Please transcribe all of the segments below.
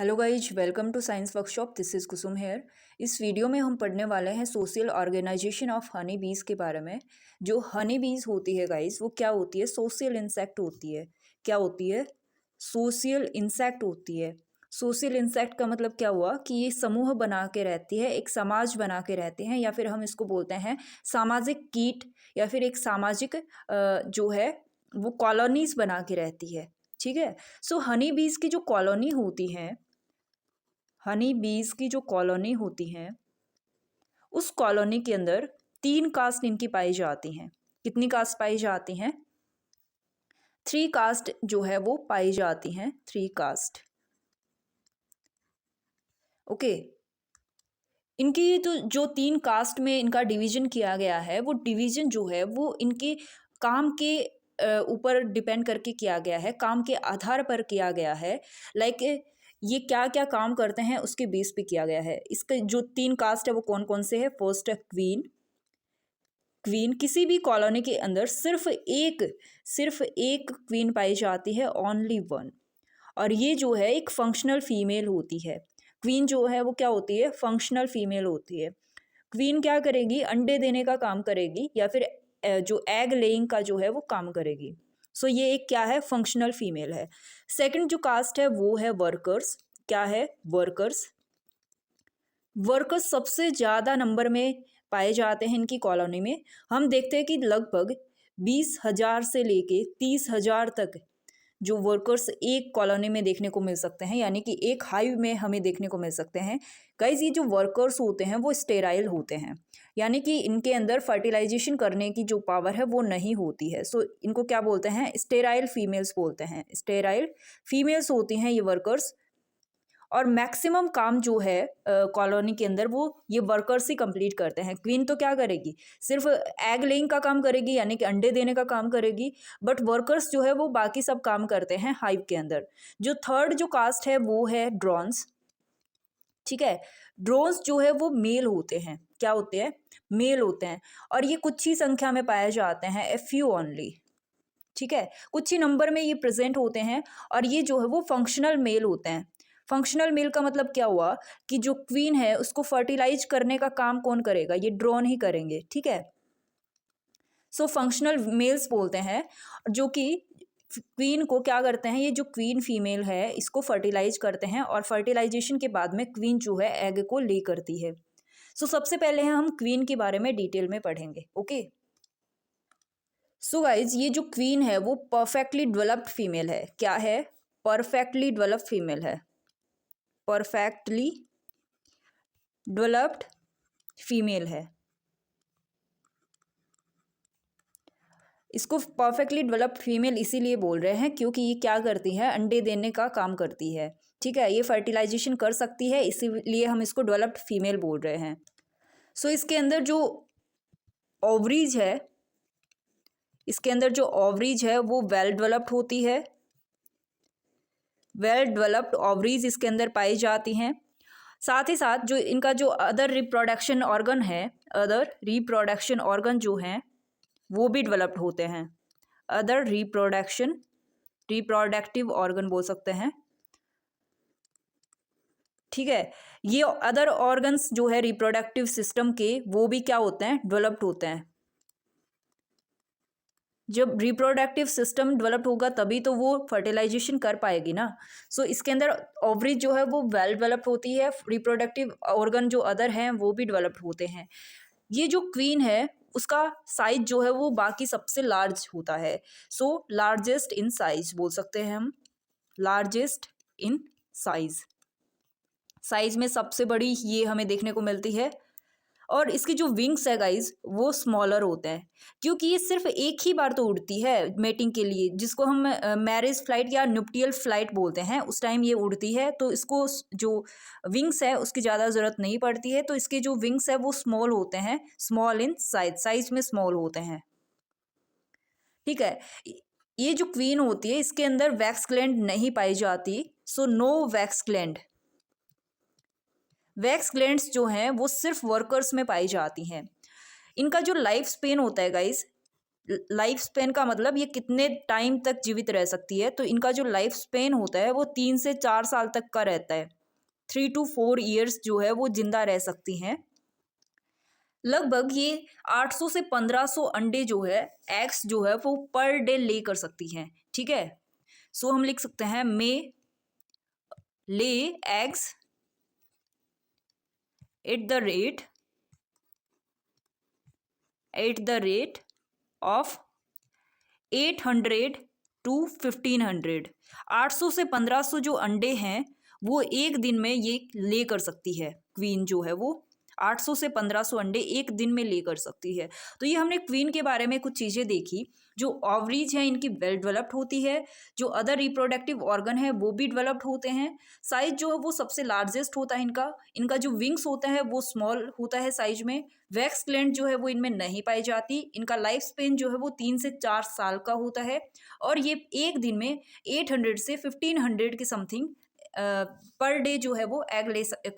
Hello guys, welcome to science workshop. This is Kusum here. इस video में हम पढ़ने वाले हैं सोशल ऑर्गेनाइजेशन ऑफ हनी बीज के बारे में। जो हनी बीज होती है गाइज, वो क्या होती है? सोशल इंसेक्ट होती है। क्या होती है? सोशल इंसेक्ट होती है। सोशल इंसेक्ट का मतलब क्या हुआ कि ये समूह बना के रहती है, एक समाज बना के रहते हैं, या फिर हम इसको बोलते हैं सामाजिक कीट, या फिर एक सामाजिक जो है वो कॉलोनीज बना के रहती है। ठीक है। सो हनी बीज की जो कॉलोनी होती है, हनी बीज की जो कॉलोनी होती है, उस कॉलोनी के अंदर 3 कास्ट इनकी पाई जाती हैं। कितनी कास्ट पाई जाती हैं? 3 कास्ट जो है वो पाई जाती हैं। 3 कास्ट। ओके। इनकी तो जो 3 कास्ट में इनका डिवीजन किया गया है, वो डिवीजन जो है वो इनके काम के ऊपर डिपेंड करके किया गया है, काम के आधार पर किया गया है। लाइक ये क्या क्या काम करते हैं उसके बेस पे किया गया है। इसके जो 3 कास्ट है वो कौन कौन से है? फर्स्ट है क्वीन। क्वीन, किसी भी कॉलोनी के अंदर सिर्फ एक क्वीन पाई जाती है, ओनली वन। और ये जो है एक फंक्शनल फीमेल होती है। क्वीन जो है वो क्या होती है? फंक्शनल फीमेल होती है। क्वीन क्या करेगी? अंडे देने का काम करेगी, या फिर जो एग लेइंग का जो है वो काम करेगी। सो ये एक क्या है? फंक्शनल फीमेल है। सेकंड जो कास्ट है वो है वर्कर्स। क्या है? वर्कर्स। वर्कर्स सबसे ज़्यादा नंबर में पाए जाते हैं इनकी कॉलोनी में। हम देखते हैं कि लगभग 20,000 से लेके 30,000 तक जो वर्कर्स एक कॉलोनी में देखने को मिल सकते हैं, यानी कि एक हाइव में हमें देखने को मिल सकते हैं। गाइस, ये जो वर्कर्स होते हैं वो स्टेराइल होते हैं, यानी कि इनके अंदर फर्टिलाइजेशन करने की जो पावर है वो नहीं होती है। सो इनको क्या बोलते हैं? स्टेराइल फीमेल्स बोलते हैं। स्टेराइल फीमेल्स होती हैं ये वर्कर्स। और मैक्सिमम काम जो है कॉलोनी के अंदर वो ये वर्कर्स ही कंप्लीट करते हैं। क्वीन तो क्या करेगी? सिर्फ एग लेइंग का काम करेगी, यानी कि अंडे देने का काम करेगी। बट वर्कर्स जो है वो बाकी सब काम करते हैं हाइव के अंदर। जो थर्ड जो कास्ट है वो है ड्रोन्स। ठीक है। ड्रोन्स जो है वो मेल होते हैं। क्या होते हैं? मेल होते हैं। और ये कुछ ही संख्या में पाए जाते हैं, ए फ्यू ओनली। ठीक है, कुछ ही नंबर में ये प्रेजेंट होते हैं। और ये जो है वो फंक्शनल मेल होते हैं। फंक्शनल मेल का मतलब क्या हुआ कि जो क्वीन है उसको फर्टिलाइज करने का काम कौन करेगा? ये ड्रोन ही करेंगे। ठीक है। सो फंक्शनल मेल्स बोलते हैं, जो कि क्वीन को क्या करते हैं? ये जो क्वीन फीमेल है इसको फर्टिलाइज करते हैं, और फर्टिलाइजेशन के बाद में क्वीन जो है एग को ले करती है। सो सबसे पहले हम क्वीन के बारे में डिटेल में पढ़ेंगे। ओके। सो गाइज, ये जो क्वीन है वो परफेक्टली डेवलप्ड फीमेल है। क्या है? परफेक्टली डेवलप्ड फीमेल है। परफेक्टली डेवलप्ड फीमेल है। इसको परफेक्टली डेवलप्ड फीमेल इसीलिए बोल रहे हैं क्योंकि ये क्या करती है? अंडे देने का काम करती है। ठीक है, ये फर्टिलाइजेशन कर सकती है, इसीलिए हम इसको डेवलप्ड फीमेल बोल रहे हैं। सो इसके अंदर जो ओवरीज है, इसके अंदर जो ओवरीज है वो वेल डेवलप्ड होती है। वेल डेवलप्ड ओवरीज इसके अंदर पाई जाती हैं। साथ ही साथ जो इनका जो अदर रिप्रोडक्शन ऑर्गन है, अदर रिप्रोडक्शन ऑर्गन जो हैं वो भी डेवलप्ड होते हैं। अदर रिप्रोडक्टिव ऑर्गन बोल सकते हैं। ठीक है। ये अदर ऑर्गन्स जो है रिप्रोडक्टिव सिस्टम के, वो भी क्या होते हैं? डेवलप्ड होते हैं। जब रिप्रोडक्टिव सिस्टम डेवलप्ड होगा तभी तो वो फर्टिलाइजेशन कर पाएगी ना। सो इसके अंदर ओवरी जो है वो वेल डेवलप्ड होती है। रिप्रोडक्टिव ऑर्गन जो अदर हैं वो भी डेवलप्ड होते हैं। ये जो क्वीन है उसका साइज जो है वो बाकी सबसे लार्ज होता है। सो लार्जेस्ट इन साइज बोल सकते हैं हम। लार्जेस्ट इन साइज, साइज में सबसे बड़ी ये हमें देखने को मिलती है। और इसकी जो विंग्स है गाइज वो स्मॉलर होते हैं, क्योंकि ये सिर्फ एक ही बार तो उड़ती है मेटिंग के लिए, जिसको हम मैरिज फ्लाइट या न्यूप्टियल फ्लाइट बोलते हैं। उस टाइम ये उड़ती है, तो इसको जो विंग्स है उसकी ज़्यादा ज़रूरत नहीं पड़ती है। तो इसके जो विंग्स है वो स्मॉल होते हैं, स्मॉल इन साइज, साइज में स्मॉल होते हैं। ठीक है। ये जो क्वीन होती है इसके अंदर वैक्स ग्लैंड नहीं पाई जाती। So no wax gland. Wax glands जो हैं वो सिर्फ वर्कर्स में पाई जाती हैं। इनका जो लाइफ स्पेन होता है गाइस, लाइफ स्पेन का मतलब ये कितने टाइम तक जीवित रह सकती है, तो इनका जो लाइफ स्पेन होता है वो 3 से 4 साल तक का रहता है। 3 to 4 years जो है वो जिंदा रह सकती हैं। लगभग ये 800 से 1500 अंडे जो है, एग्स जो है वो पर डे ले कर सकती हैं। ठीक है, सो हम लिख सकते हैं may lay eggs at the rate of 800 to 1500। 800 से 1500 जो अंडे हैं वो एक दिन में ये ले कर सकती है। क्वीन जो है वो 800 से 1500 अंडे एक दिन में ले कर सकती है। तो ये हमने क्वीन के बारे में कुछ चीज़ें देखी। जो ओवरीज है इनकी वेल डेवलप्ड होती है, जो अदर रिप्रोडक्टिव ऑर्गन है वो भी डेवलप्ड होते हैं। साइज जो है वो सबसे लार्जेस्ट होता है इनका। इनका जो विंग्स होता है वो स्मॉल होता है साइज में। वैक्स ग्लैंड जो है वो इनमें नहीं पाई जाती। इनका लाइफ स्पेन जो है वो 3 से 4 साल का होता है, और ये एक दिन में 800 से 1500 के समथिंग पर डे जो है वो एग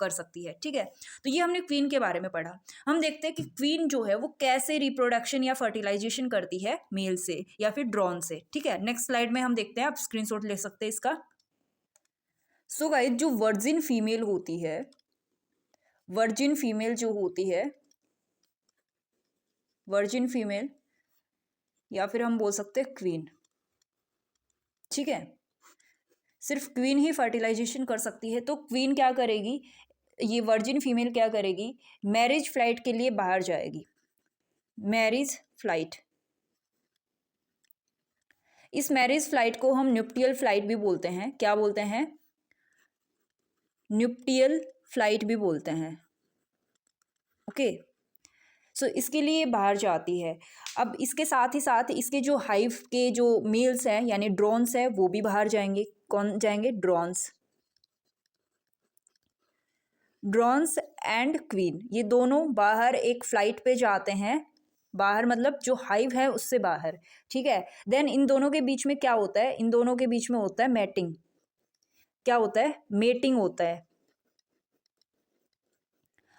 कर सकती है। ठीक है, तो ये हमने क्वीन के बारे में पढ़ा। हम देखते हैं कि क्वीन जो है वो कैसे रिप्रोडक्शन या फर्टिलाइजेशन करती है मेल से या फिर ड्रोन से। ठीक है, नेक्स्ट स्लाइड में हम देखते हैं, आप स्क्रीनशॉट ले सकते हैं इसका। सो गाइस, जो वर्जिन फीमेल होती है, वर्जिन फीमेल जो होती है, वर्जिन फीमेल या फिर हम बोल सकते हैं क्वीन। ठीक है, सिर्फ क्वीन ही फर्टिलाइजेशन कर सकती है। तो क्वीन क्या करेगी, ये वर्जिन फीमेल क्या करेगी, मैरिज फ्लाइट के लिए बाहर जाएगी। मैरिज फ्लाइट, इस मैरिज फ्लाइट को हम न्यूप्टियल फ्लाइट भी बोलते हैं। क्या बोलते हैं, न्यूप्टियल फ्लाइट भी बोलते हैं। ओके, सो इसके लिए बाहर जाती है। अब इसके साथ ही साथ इसके जो हाइव के जो मेल्स हैं यानी ड्रोन्स हैं वो भी बाहर जाएंगे। कौन जाएंगे, ड्रोन्स। ड्रोन्स एंड क्वीन ये दोनों बाहर एक फ्लाइट पे जाते हैं। बाहर मतलब जो हाइव है उससे बाहर। ठीक है, देन इन दोनों के बीच में क्या होता है, इन दोनों के बीच में होता है मैटिंग। क्या होता है, मेटिंग होता है।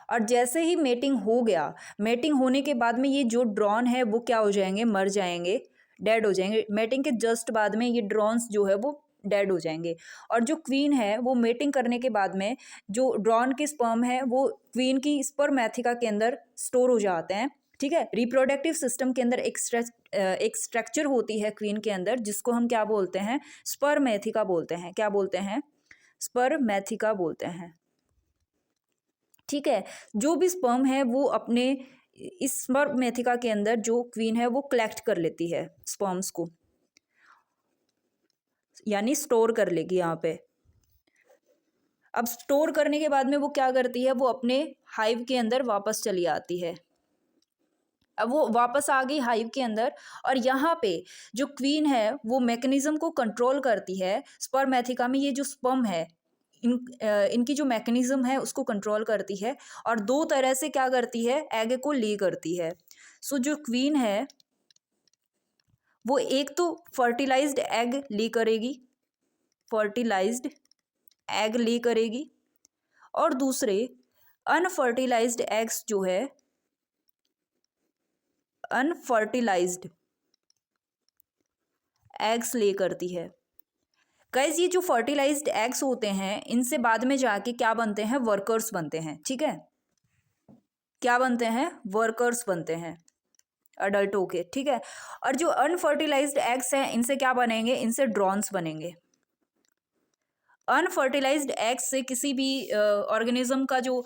और जैसे ही मेटिंग हो गया, मेटिंग होने के बाद में ये जो ड्रोन है वो क्या हो जाएंगे, मर जाएंगे, डेड हो जाएंगे। मेटिंग के जस्ट बाद में ये ड्रोन्स जो है वो डेड हो जाएंगे। और जो क्वीन है वो मेटिंग करने के बाद में जो ड्रोन के स्पर्म है वो क्वीन की स्पर्मेथिका के अंदर स्टोर हो जाते हैं। ठीक है, रिप्रोडक्टिव सिस्टम के अंदर एक स्ट्रक्चर होती है क्वीन के अंदर जिसको हम क्या बोलते हैं, स्पर्मेथिका बोलते हैं। क्या बोलते हैं, स्पर्मेथिका बोलते हैं। ठीक है, जो भी स्पर्म है वो अपने इस स्पर्मेथिका के अंदर जो क्वीन है वो कलेक्ट कर लेती है स्पर्म्स को, यानी स्टोर कर लेगी यहाँ पे। अब स्टोर करने के बाद में वो क्या करती है, वो अपने हाइव के अंदर वापस चली आती है। अब वो वापस आ गई हाइव के अंदर, और यहाँ पे जो क्वीन है वो मैकेनिज्म को कंट्रोल करती है। स्पर्मेथिका में ये जो स्पर्म है इनकी जो मैकेनिज्म है उसको कंट्रोल करती है, और दो तरह से क्या करती है, एग को ले करती है। सो जो क्वीन है वो एक तो फर्टिलाइज्ड एग ले करेगी, फर्टिलाइज्ड एग ले करेगी, और दूसरे अनफर्टिलाइज्ड एग्स जो है, अनफर्टिलाइज्ड एग्स ले करती है। गाइस, ये जो फर्टिलाइज्ड एग्स होते हैं इनसे बाद में जाके क्या बनते हैं, वर्कर्स बनते हैं। ठीक है, क्या बनते हैं, वर्कर्स बनते हैं अडल्ट होके। ठीक है, और जो अनफर्टिलाइज्ड एग्स हैं इनसे क्या बनेंगे, इनसे ड्रोन्स बनेंगे। अनफर्टिलाइज्ड एग्स से किसी भी ऑर्गेनिज्म का जो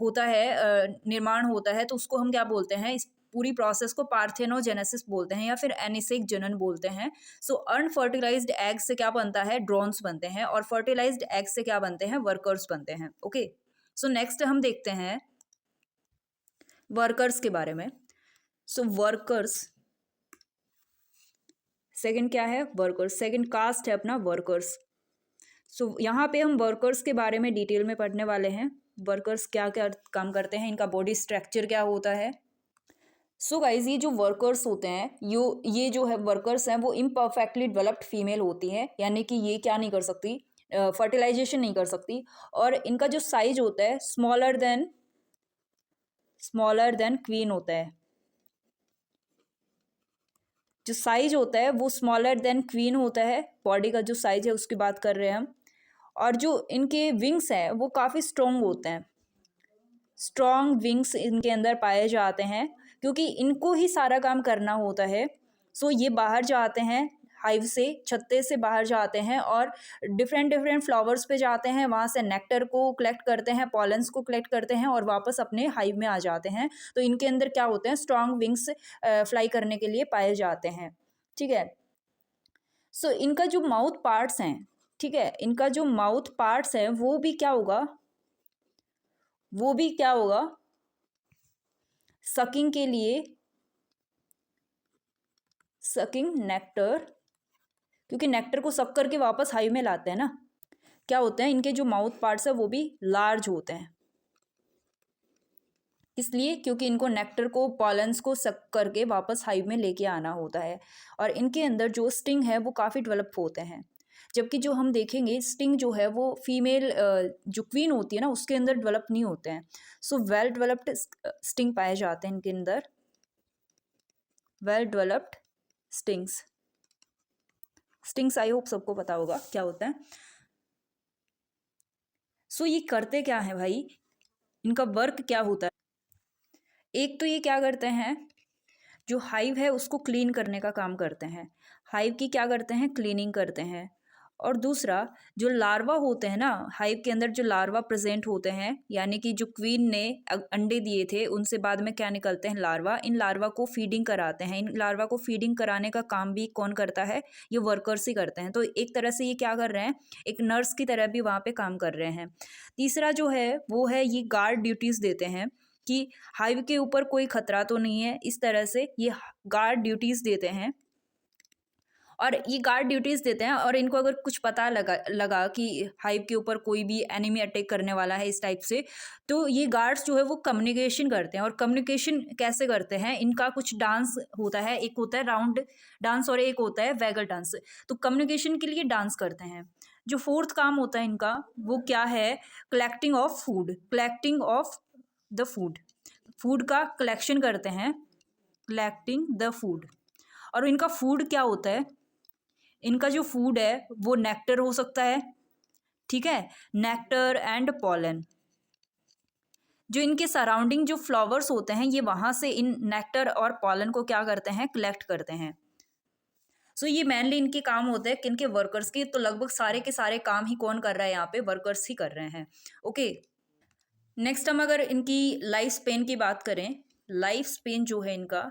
होता है निर्माण होता है, तो उसको हम क्या बोलते हैं, इस पूरी प्रोसेस को पार्थेनोजेनेसिस बोलते हैं या फिर एनिसिक जनन बोलते हैं। सो अनफर्टिलाइज्ड एग से क्या बनता है, ड्रोन्स बनते हैं, और फर्टिलाइज्ड एग से क्या बनते हैं, वर्कर्स बनते हैं। ओके, सो नेक्स्ट हम देखते हैं वर्कर्स के बारे में। सो वर्कर्स, सेकंड क्या है, वर्कर्स, सेकंड कास्ट है अपना वर्कर्स। सो यहाँ पे हम वर्कर्स के बारे में डिटेल में पढ़ने वाले हैं। वर्कर्स क्या क्या काम करते हैं, इनका बॉडी स्ट्रक्चर क्या होता है। सो गाइज, ये जो वर्कर्स होते हैं, ये जो है वर्कर्स हैं वो इम्परफेक्टली डेवलप्ड फीमेल होती हैं, यानी कि ये क्या नहीं कर सकती, फर्टिलाइजेशन नहीं कर सकती। और इनका जो साइज होता है स्मॉलर देन क्वीन होता है। जो साइज होता है वो स्मॉलर देन क्वीन होता है, बॉडी का जो साइज है उसकी बात कर रहे हैं हम। और जो इनके विंग्स हैं वो काफ़ी स्ट्रॉन्ग होते हैं, स्ट्रॉन्ग विंग्स इनके अंदर पाए जाते हैं, क्योंकि इनको ही सारा काम करना होता है। सो ये बाहर जाते हैं हाइव से, छत्ते से बाहर जाते हैं और डिफरेंट डिफरेंट फ्लावर्स पे जाते हैं, वहाँ से नेक्टर को कलेक्ट करते हैं, पॉलन्स को कलेक्ट करते हैं और वापस अपने हाइव में आ जाते हैं। तो इनके अंदर क्या होते हैं, स्ट्रॉन्ग विंग्स फ्लाई करने के लिए पाए जाते हैं। ठीक है। सो इनका जो माउथ पार्ट्स हैं, ठीक है, इनका जो माउथ पार्ट्स है वो भी क्या होगा, वो भी क्या होगा, सकिंग के लिए, सकिंग नेक्टर, क्योंकि नेक्टर को सक करके वापस हाइव में लाते हैं ना। क्या होते हैं, इनके जो माउथ पार्ट्स है वो भी लार्ज होते हैं, इसलिए क्योंकि इनको नेक्टर को, पॉलन्स को सक करके वापस हाइव में लेके आना होता है। और इनके अंदर जो स्टिंग है वो काफ़ी डेवलप होते हैं, जबकि जो हम देखेंगे स्टिंग जो है वो फीमेल जो क्वीन होती है ना उसके अंदर डेवलप नहीं होते हैं। सो वेल डेवलप्ड स्टिंग पाए जाते हैं इनके अंदर, well developed stings. Stings I hope सबको पता होगा क्या होता है। सो ये करते क्या है भाई, इनका वर्क क्या होता है। एक तो ये क्या करते हैं, जो हाइव है उसको क्लीन करने का काम करते हैं, हाइव की क्या करते हैं, क्लीनिंग करते हैं। और दूसरा, जो लार्वा होते हैं ना हाइव के अंदर, जो लार्वा प्रेजेंट होते हैं, यानी कि जो क्वीन ने अंडे दिए थे उनसे बाद में क्या निकलते हैं, लार्वा, इन लार्वा को फीडिंग कराते हैं। इन लार्वा को फीडिंग कराने का काम भी कौन करता है, ये वर्कर्स ही करते हैं। तो एक तरह से ये क्या कर रहे हैं, एक नर्स की तरह भी वहाँ पे काम कर रहे हैं। तीसरा जो है वो है, ये गार्ड ड्यूटीज़ देते हैं कि हाइव के ऊपर कोई खतरा तो नहीं है, इस तरह से ये गार्ड ड्यूटीज़ देते हैं। और ये गार्ड ड्यूटीज़ देते हैं, और इनको अगर कुछ पता लगा कि हाइव के ऊपर कोई भी एनिमी अटैक करने वाला है इस टाइप से, तो ये गार्ड्स जो है वो कम्युनिकेशन करते हैं। और कम्युनिकेशन कैसे करते हैं, इनका कुछ डांस होता है, एक होता है राउंड डांस और एक होता है वैगल डांस। तो कम्युनिकेशन के लिए डांस करते हैं। जो फोर्थ काम होता है इनका वो क्या है, collecting of food, collecting of the food, food का कलेक्शन करते हैं, कलेक्टिंग द फूड। और इनका फूड क्या होता है, इनका जो फूड है वो नेक्टर हो सकता है, ठीक है, नेक्टर एंड पॉलन। जो इनके सराउंडिंग जो फ्लावर्स होते हैं ये वहाँ से इन नेक्टर और पॉलन को क्या करते हैं, कलेक्ट करते हैं। सो ये मेनली इनके काम होते हैं किनके, वर्कर्स के। तो लगभग सारे के सारे काम ही कौन कर रहा है यहाँ पे, वर्कर्स ही कर रहे हैं। ओके, नेक्स्ट हम अगर इनकी लाइफ स्पेन की बात करें, लाइफ स्पेन जो है इनका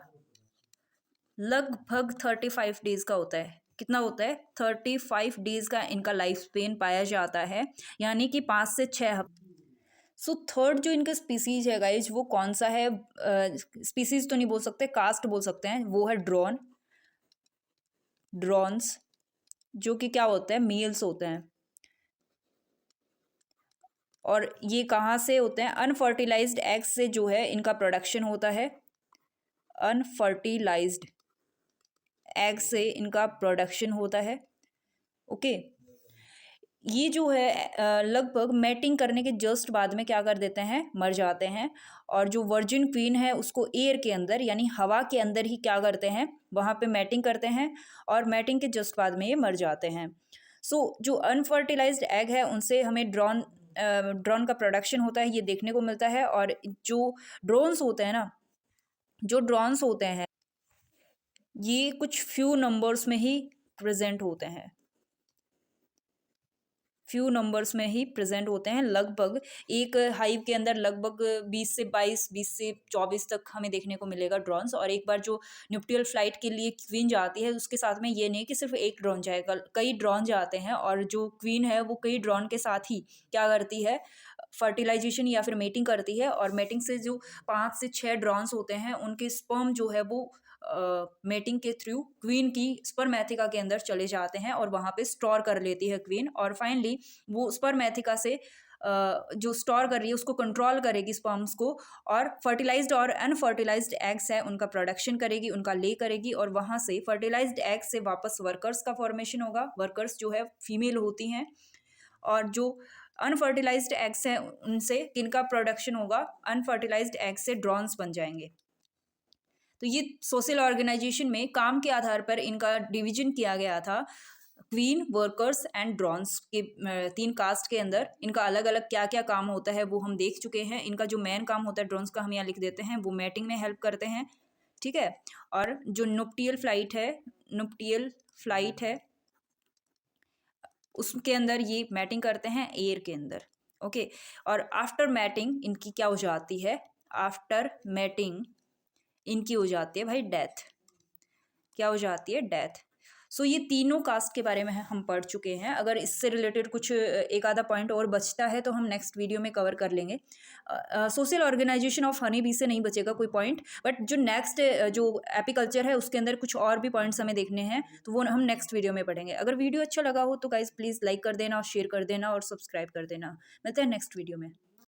लगभग 35 डेज का होता है। कितना होता है, 35 डेज का इनका लाइफ स्पेन पाया जाता है, यानी कि 5 से 6 हफ्ते। सो थर्ड जो इनका स्पीसीज है गाइज वो कौन सा है, स्पीसीज तो नहीं बोल सकते, कास्ट बोल सकते हैं, वो है ड्रोन, ड्रोन्स, जो कि क्या होते हैं, मेल्स होते हैं। और ये कहाँ से होते हैं, अनफर्टिलाइज्ड एग्स से जो है इनका प्रोडक्शन होता है, अनफर्टिलाइज्ड एग से इनका प्रोडक्शन होता है। ओके, ये जो है लगभग मैटिंग करने के जस्ट बाद में क्या कर देते हैं, मर जाते हैं। और जो वर्जिन क्वीन है उसको एयर के अंदर यानी हवा के अंदर ही क्या करते हैं, वहाँ पे मैटिंग करते हैं, और मैटिंग के जस्ट बाद में ये मर जाते हैं। सो जो अनफर्टिलाइज्ड एग है उनसे हमें ड्रोन का प्रोडक्शन होता है, ये देखने को मिलता है। और जो ड्रोन्स होते हैं ना, जो ड्रोन्स होते हैं ये कुछ फ्यू नंबर्स में ही प्रेजेंट होते हैं, फ्यू नंबर्स में ही प्रेजेंट होते हैं। लगभग एक हाइव के अंदर लगभग 20 से 22, 20 से 24 तक हमें देखने को मिलेगा ड्रोन्स। और एक बार जो न्यूक्लियर फ्लाइट के लिए क्वीन जाती है उसके साथ में ये नहीं कि सिर्फ एक ड्रोन जाएगा, कई ड्रोन जाते हैं। और जो क्वीन है वो कई ड्रोन के साथ ही क्या करती है, फर्टिलाइजेशन या फिर मेटिंग करती है। और मेटिंग से जो 5 से 6 ड्रोन्स होते हैं उनके स्पर्म जो है वो मेटिंग के थ्रू क्वीन की स्पर्मेथिका के अंदर चले जाते हैं और वहाँ पे स्टोर कर लेती है क्वीन। और फाइनली वो स्पर्मेथिका से जो स्टोर कर रही है उसको कंट्रोल करेगी स्पर्म्स को, और फर्टिलाइज्ड और अनफर्टिलाइज्ड एग्स है उनका प्रोडक्शन करेगी, उनका ले करेगी। और वहाँ से फर्टिलाइज्ड एग से वापस वर्कर्स का फॉर्मेशन होगा, वर्कर्स जो है फीमेल होती हैं। और जो अनफर्टिलाइज्ड एग्स हैं उनसे किनका प्रोडक्शन होगा, अनफर्टिलाइज्ड एग से ड्रोन्स बन जाएंगे। तो ये सोशल ऑर्गेनाइजेशन में काम के आधार पर इनका डिवीजन किया गया था। क्वीन, वर्कर्स एंड ड्रोन्स के 3 कास्ट के अंदर इनका अलग अलग क्या क्या काम होता है वो हम देख चुके हैं। इनका जो मेन काम होता है ड्रोन्स का, हम यहाँ लिख देते हैं, वो मैटिंग में हेल्प करते हैं, ठीक है। और जो नुप्टियल फ्लाइट है उसके अंदर ये मैटिंग करते हैं एयर के अंदर, ओके। और आफ्टर मैटिंग इनकी क्या हो जाती है, आफ्टर मैटिंग इनकी हो जाती है भाई डेथ। क्या हो जाती है, डेथ। सो ये तीनों कास्ट के बारे में हम पढ़ चुके हैं। अगर इससे रिलेटेड कुछ एक आधा पॉइंट और बचता है तो हम नेक्स्ट वीडियो में कवर कर लेंगे। Social organisation of honey bee से नहीं बचेगा कोई पॉइंट, बट जो नेक्स्ट जो एपीकल्चर है उसके अंदर कुछ और भी पॉइंट्स हमें देखने हैं, तो वो हम नेक्स्ट वीडियो में पढ़ेंगे। अगर वीडियो अच्छा लगा हो तो गाइज प्लीज़ लाइक कर देना और शेयर कर देना और सब्सक्राइब कर देना। मिलते हैं नेक्स्ट वीडियो में।